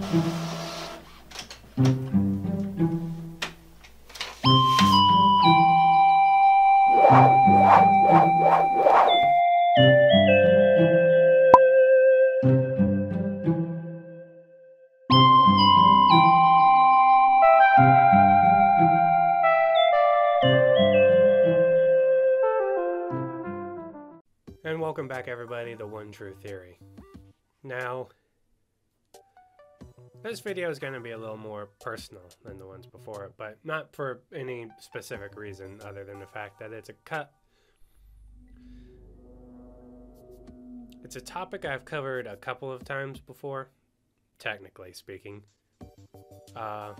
And welcome back, everybody, to One True Theory. Now, this video is going to be a little more personal than the ones before it, but not for any specific reason other than the fact that it's a topic I've covered a couple of times before, technically speaking. But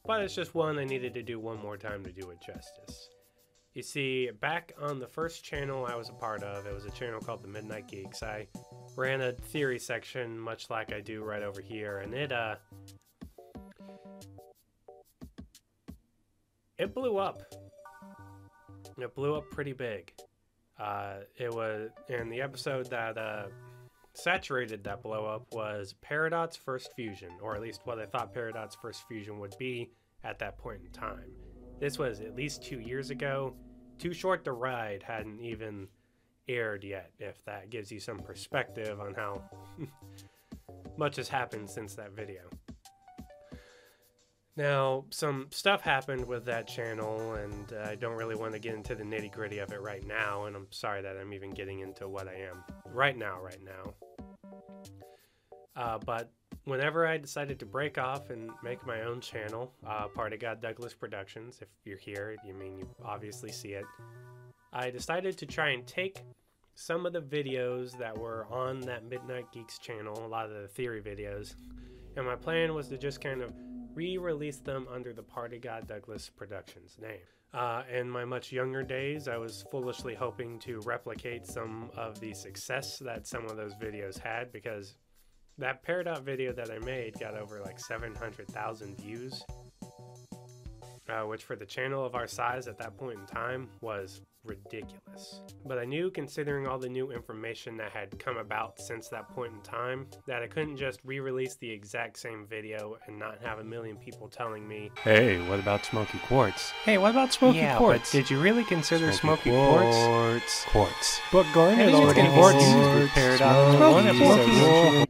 it's just one I needed to do one more time to do it justice. You see, back on the first channel I was a part of, it was a channel called The Midnight Geeks. I ran a theory section, much like I do right over here, and it blew up. It blew up pretty big. And the episode that saturated that blow up was Peridot's first fusion, or at least what I thought Peridot's first fusion would be at that point in time. This was at least 2 years ago. Too Short to Ride hadn't even aired yet, if that gives you some perspective on how much has happened since that video. Now, some stuff happened with that channel, and I don't really want to get into the nitty-gritty of it right now, and I'm sorry that I'm even getting into what I am right now. But whenever I decided to break off and make my own channel, Peridot Douglas Productions, if you're here, you obviously see it, I decided to try and take some of the videos that were on that Midnight Geeks channel, a lot of the theory videos, and my plan was to just kind of re-release them under the Peridot Douglas Productions name. In my much younger days, I was foolishly hoping to replicate some of the success that some of those videos had, because that Peridot video that I made got over like 700,000 views, which for the channel of our size at that point in time was ridiculous. But I knew, considering all the new information that had come about since that point in time, that I couldn't just re-release the exact same video and not have a million people telling me, "Hey, what about Smoky Quartz? Hey, what about Smoky Quartz? But did you really consider Smoky Quartz? Quartz. But Garnet already used Peridot.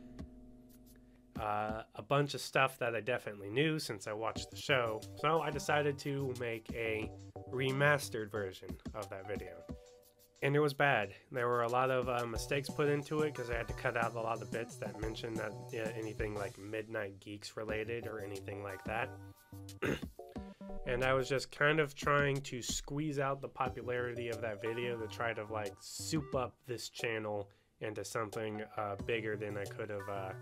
A bunch of stuff that I definitely knew since I watched the show, so I decided to make a remastered version of that video. And it was bad. There were a lot of mistakes put into it because I had to cut out a lot of bits that mentioned that anything like Midnight Geeks related or anything like that. And I was just kind of trying to squeeze out the popularity of that video to try to like soup up this channel into something bigger than I could have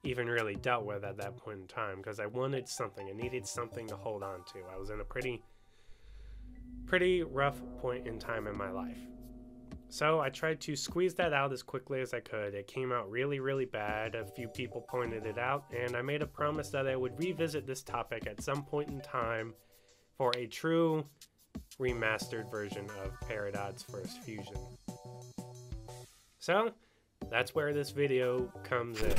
even really dealt with at that point in time, because I wanted something. I needed something to hold on to. I was in a pretty rough point in time in my life. So I tried to squeeze that out as quickly as I could. It came out really, really bad. A few people pointed it out, and I made a promise that I would revisit this topic at some point in time for a true remastered version of Peridot's first fusion. So that's where this video comes in.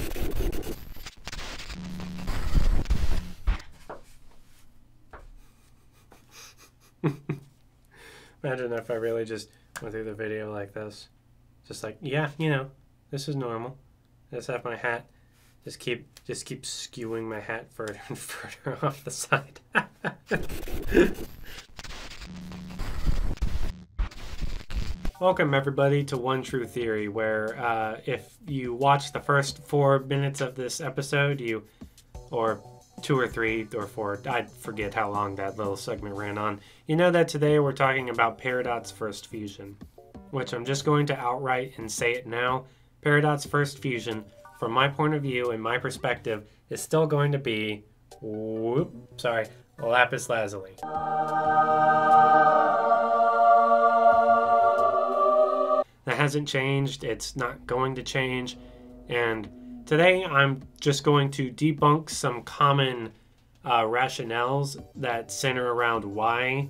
Imagine if I really just went through the video like this. Just like, yeah, this is normal. Just have my hat. Just keep skewing my hat further and further off the side. Welcome everybody to One True Theory, where if you watch the first 4 minutes of this episode, or 2 or 3 or 4, I forget how long that little segment ran on, you know that today we're talking about Peridot's first fusion, which I'm just going to outright and say it now. Peridot's first fusion, from my point of view and my perspective, is still going to be, lapis lazuli. That hasn't changed, it's not going to change, and today I'm just going to debunk some common rationales that center around why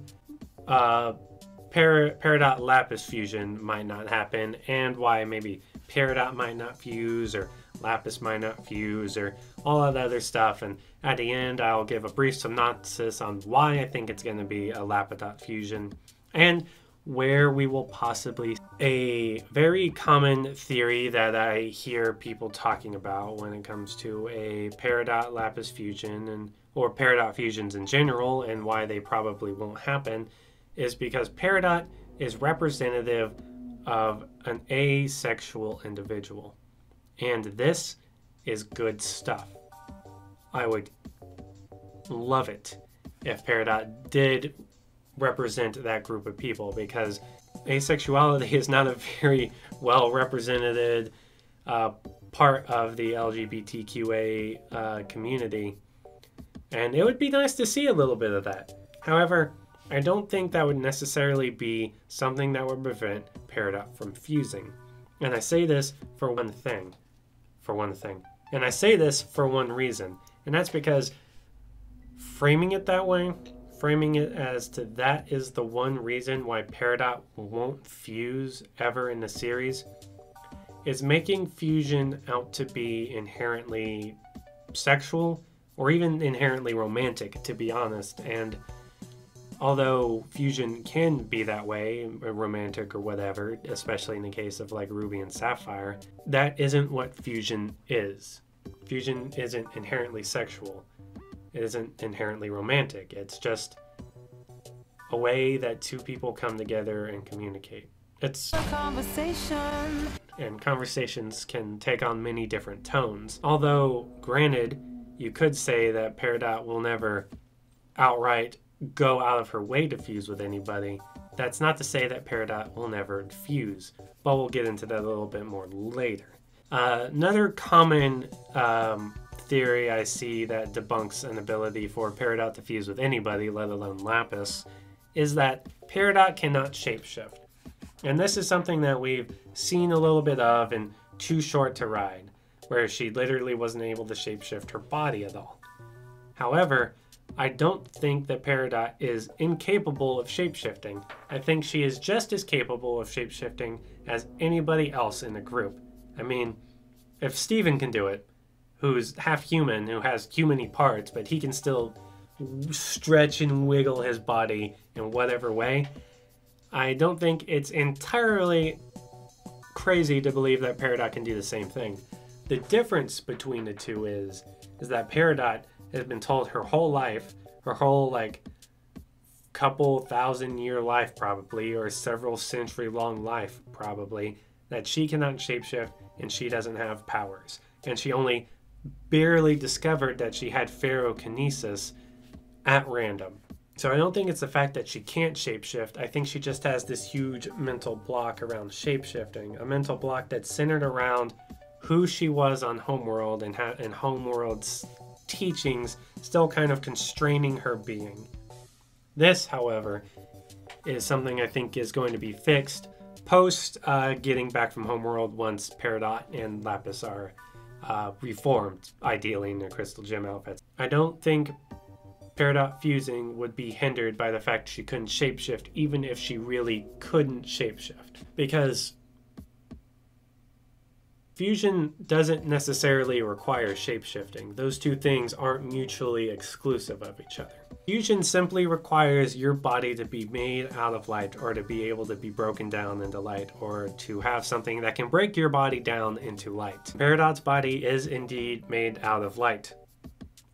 Peridot lapis fusion might not happen, and why maybe Peridot might not fuse, or Lapis might not fuse, or all that other stuff. And at the end, I'll give a brief synopsis on why I think it's going to be a Lapidot fusion, and where we will possibly. A very common theory that I hear people talking about when it comes to a Peridot Lapis fusion, or Peridot fusions in general, and why they probably won't happen, is because Peridot is representative of an asexual individual. And this is good stuff. I would love it if Peridot did represent that group of people, because asexuality is not a very well represented part of the LGBTQA community, and it would be nice to see a little bit of that. However, I don't think that would necessarily be something that would prevent Peridot from fusing. And I say this for one thing. And I say this for one reason, and that's because framing it that way, framing it as to that is the one reason why Peridot won't fuse ever in the series, is making fusion out to be inherently sexual or even inherently romantic, to be honest. And although fusion can be that way, romantic or whatever, especially in the case of like Ruby and Sapphire, that isn't what fusion is. Fusion isn't inherently sexual. It isn't inherently romantic. It's just a way that two people come together and communicate. It's a conversation. And conversations can take on many different tones. Although, granted, you could say that Peridot will never outright go out of her way to fuse with anybody. That's not to say that Peridot will never fuse, but we'll get into that a little bit more later. Another common theory I see that debunks an ability for Peridot to fuse with anybody, let alone Lapis, is that Peridot cannot shapeshift. And this is something that we've seen a little bit of in Too Short to Ride, where she literally wasn't able to shapeshift her body at all. However, I don't think that Peridot is incapable of shapeshifting. I think she is just as capable of shapeshifting as anybody else in the group. I mean, if Steven can do it, who's half human, who has human-y parts, but he can still stretch and wiggle his body in whatever way, I don't think it's entirely crazy to believe that Peridot can do the same thing. The difference between the two is that Peridot has been told her whole life, her whole like couple 1,000-year life probably, or several century long life probably, that she cannot shapeshift and she doesn't have powers. And she only barely discovered that she had ferrokinesis at random. So I don't think it's the fact that she can't shapeshift. I think she just has this huge mental block around shapeshifting, a mental block that's centered around who she was on Homeworld and Homeworld's teachings still kind of constraining her being. This, however, is something I think is going to be fixed post getting back from Homeworld once Peridot and Lapis are reformed, ideally in their Crystal Gem outfits. I don't think Peridot fusing would be hindered by the fact she couldn't shapeshift, even if she really couldn't shapeshift. Because fusion doesn't necessarily require shapeshifting. Those two things aren't mutually exclusive of each other. Fusion simply requires your body to be made out of light, or to be able to be broken down into light, or to have something that can break your body down into light. Peridot's body is indeed made out of light.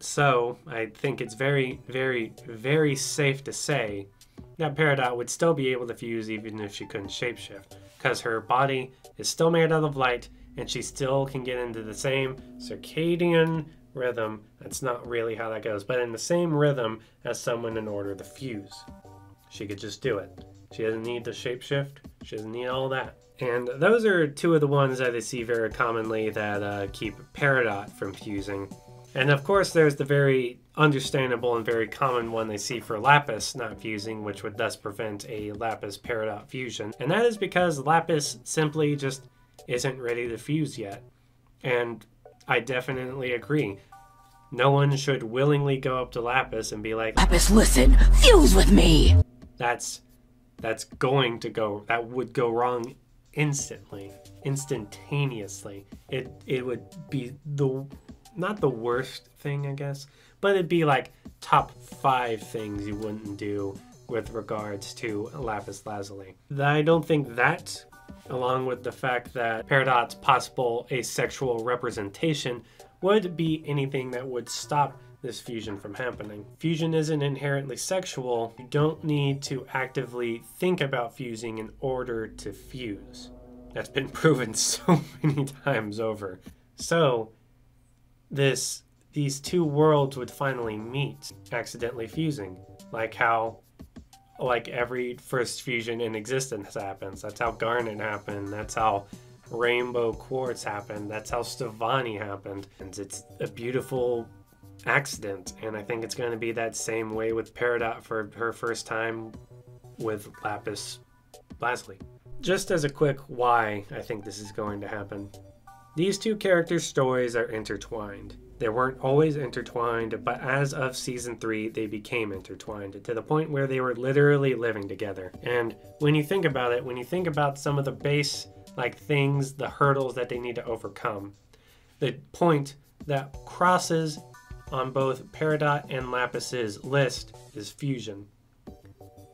So I think it's very, very, very safe to say that Peridot would still be able to fuse even if she couldn't shapeshift, because her body is still made out of light and she still can get into the same circadian rhythm. That's not really how that goes, but in the same rhythm as someone in order to fuse. She could just do it. She doesn't need to shapeshift. She doesn't need all that. And those are two of the ones that I see very commonly that keep Peridot from fusing. And of course, there's the very understandable and very common one they see for Lapis not fusing, which would thus prevent a Lapis-Peridot fusion. And that is because Lapis simply just isn't ready to fuse yet. And I definitely agree. No one should willingly go up to Lapis and be like, Lapis, listen, fuse with me! That would go wrong instantly, instantaneously. It would be not the worst thing, I guess, but it'd be like top 5 things you wouldn't do with regards to lapis lazuli. I don't think that, along with the fact that Peridot's possible asexual representation, would be anything that would stop this fusion from happening. Fusion isn't inherently sexual. You don't need to actively think about fusing in order to fuse. That's been proven so many times over. So these two worlds would finally meet, accidentally fusing, like every first fusion in existence happens. That's how Garnet happened. That's how Rainbow Quartz happened. That's how Stevani happened. And it's a beautiful accident, and I think it's going to be that same way with Peridot for her first time with lapis lazuli. Just as a quick why I think this is going to happen. These two characters' stories are intertwined. They weren't always intertwined, but as of season 3, they became intertwined to the point where they were literally living together. And when you think about it, when you think about some of the base things, the hurdles that they need to overcome, the point that crosses on both Peridot and Lapis's list is fusion.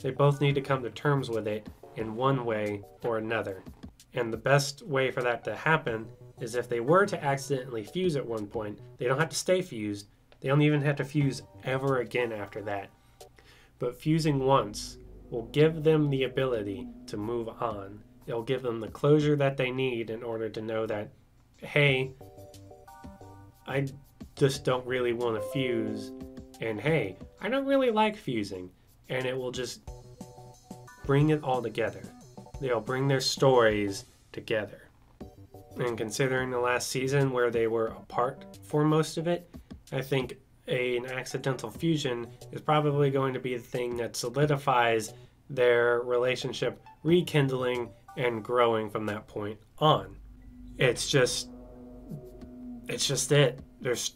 They both need to come to terms with it in one way or another. And the best way for that to happen is if they were to accidentally fuse at one point, they don't have to stay fused. They don't even have to fuse ever again after that. But fusing once will give them the ability to move on. It'll give them the closure that they need in order to know that, hey, I just don't really want to fuse, and hey, I don't really like fusing. And it will just bring it all together. They'll bring their stories together. And considering the last season where they were apart for most of it, I think an accidental fusion is probably going to be the thing that solidifies their relationship rekindling and growing from that point on. It's just it.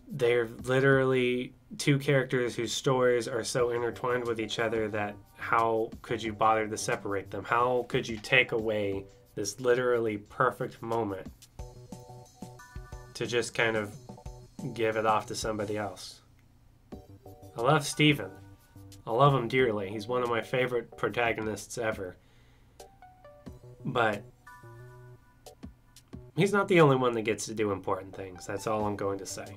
They're literally two characters whose stories are so intertwined with each other that how could you bother to separate them? How could you take away this literally perfect moment to just kind of give it off to somebody else? I love Steven. I love him dearly. He's one of my favorite protagonists ever. But he's not the only one that gets to do important things. That's all I'm going to say.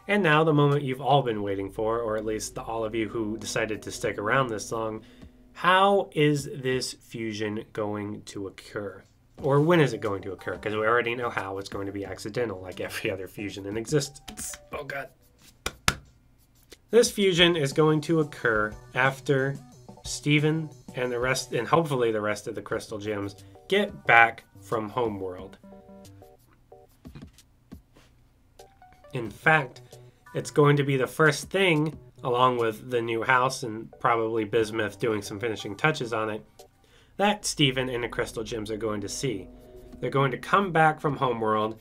And now the moment you've all been waiting for, or at least all of you who decided to stick around this long. How is this fusion going to occur? Or when is it going to occur? Because we already know how it's going to be accidental, like every other fusion in existence. Oh god. This fusion is going to occur after Steven and the rest, and hopefully the rest of the crystal gems, get back from Homeworld. In fact, it's going to be the first thing, along with the new house and probably Bismuth doing some finishing touches on it, that Steven and the crystal gems are going to see. They're going to come back from Homeworld,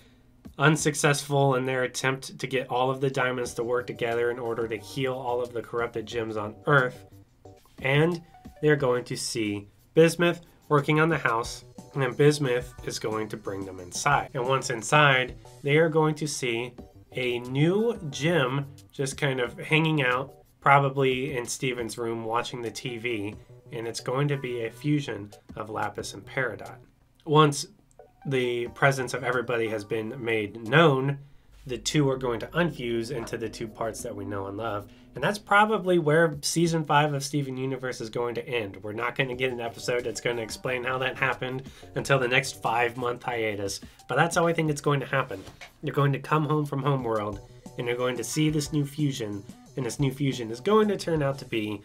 unsuccessful in their attempt to get all of the diamonds to work together in order to heal all of the corrupted gems on Earth, and they're going to see Bismuth working on the house, and then Bismuth is going to bring them inside. And once inside, they are going to see a new gem just kind of hanging out, probably in Steven's room watching the TV, and it's going to be a fusion of Lapis and Peridot. Once the presence of everybody has been made known, the two are going to unfuse into the two parts that we know and love. And that's probably where Season 5 of Steven Universe is going to end. We're not going to get an episode that's going to explain how that happened until the next 5-month hiatus. But that's how I think it's going to happen. You're going to come home from Homeworld, and you're going to see this new fusion. And this new fusion is going to turn out to be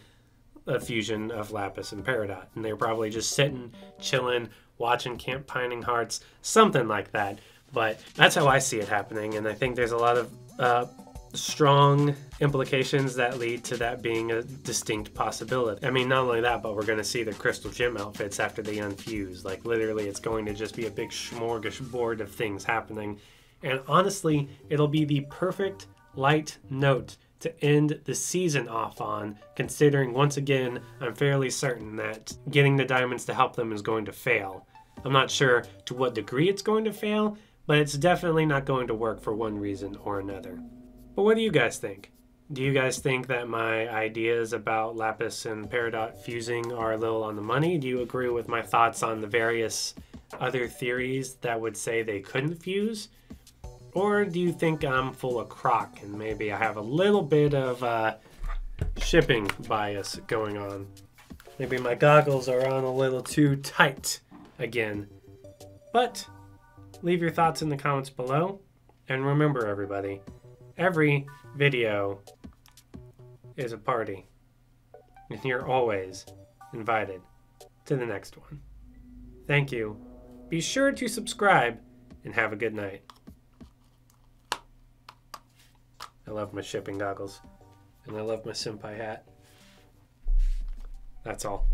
a fusion of Lapis and Peridot. And they're probably just sitting, chilling, watching Camp Pining Hearts, something like that. But that's how I see it happening, and I think there's a lot of strong implications that lead to that being a distinct possibility. I mean, not only that, but we're going to see the crystal gem outfits after they unfuse. Like, literally, it's going to just be a big smorgasbord of things happening. And honestly, it'll be the perfect light note to end the season off on, considering, once again, I'm fairly certain that getting the diamonds to help them is going to fail. I'm not sure to what degree it's going to fail, but it's definitely not going to work for one reason or another. But what do you guys think? Do you guys think that my ideas about Lapis and Peridot fusing are a little on the money? Do you agree with my thoughts on the various other theories that would say they couldn't fuse? Or do you think I'm full of crock and maybe I have a little bit of shipping bias going on? Maybe my goggles are on a little too tight again. But leave your thoughts in the comments below. And remember, everybody, every video is a party. And you're always invited to the next one. Thank you. Be sure to subscribe and have a good night. I love my shipping goggles. And I love my senpai hat. That's all.